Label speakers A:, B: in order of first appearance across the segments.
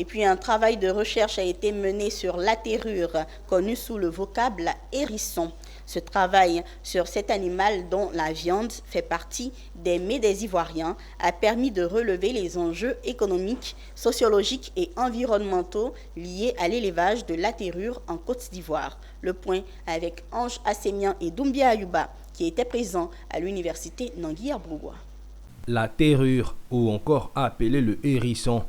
A: Et puis un travail de recherche a été mené sur l'atterrure, connu sous le vocable hérisson. Ce travail sur cet animal dont la viande fait partie des mets des Ivoiriens a permis de relever les enjeux économiques, sociologiques et environnementaux liés à l'élevage de l'atterrure en Côte d'Ivoire. Le point avec Ange Assémian et Doumbia Ayouba qui étaient présents à l'université Nangui-Bourgois.
B: L'atterrure, ou encore appelé le hérisson,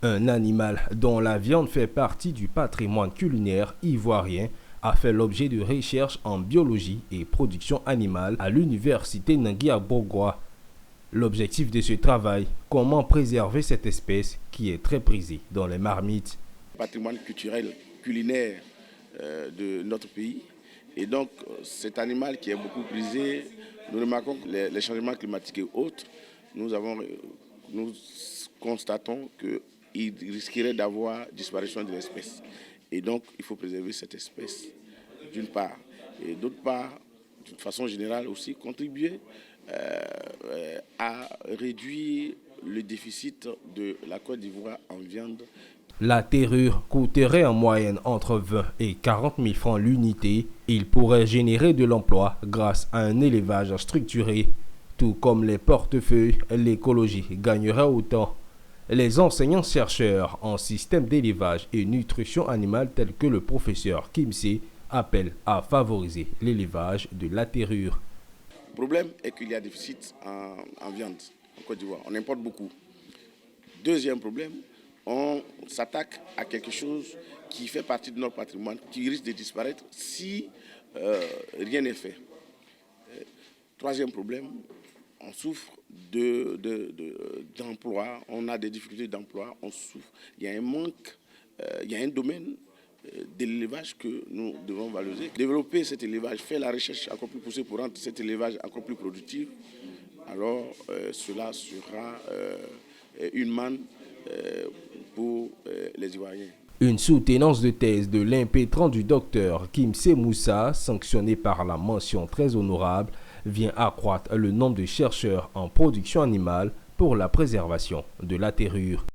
B: un animal dont la viande fait partie du patrimoine culinaire ivoirien, a fait l'objet de recherches en biologie et production animale à l'université Nangui-Bourgois. L'objectif de ce travail, comment préserver cette espèce qui est très prisée dans les marmites.
C: Patrimoine culturel, culinaire de notre pays. Et donc, cet animal qui est beaucoup prisé, nous remarquons que les changements climatiques et autres, nous constatons qu'il risquerait d'avoir disparition de l'espèce. Et donc, il faut préserver cette espèce, d'une part. Et d'autre part, d'une façon générale aussi, contribuer à réduire le déficit de la Côte d'Ivoire en viande.
B: L'atterrure coûterait en moyenne entre 20 et 40 000 francs l'unité. Il pourrait générer de l'emploi grâce à un élevage structuré. Tout comme les portefeuilles, l'écologie gagnerait autant. Les enseignants-chercheurs en système d'élevage et nutrition animale tels que le professeur Kimsé appellent à favoriser l'élevage de l'atterrure.
C: Le problème est qu'il y a déficit en viande en Côte d'Ivoire. On importe beaucoup. Deuxième problème, on s'attaque à quelque chose qui fait partie de notre patrimoine, qui risque de disparaître si rien n'est fait. Troisième problème, on souffre d'emploi, on a des difficultés d'emploi, on souffre. Il y a un manque, il y a un domaine de l'élevage que nous devons valoriser. Développer cet élevage, faire la recherche encore plus poussée pour rendre cet élevage encore plus productif, alors cela sera une manne pour les Ivoiriens.
B: Une soutenance de thèse de l'impétrant du docteur Kimsé Moussa, sanctionnée par la mention très honorable, vient accroître le nombre de chercheurs en production animale pour la préservation de l'atterrure.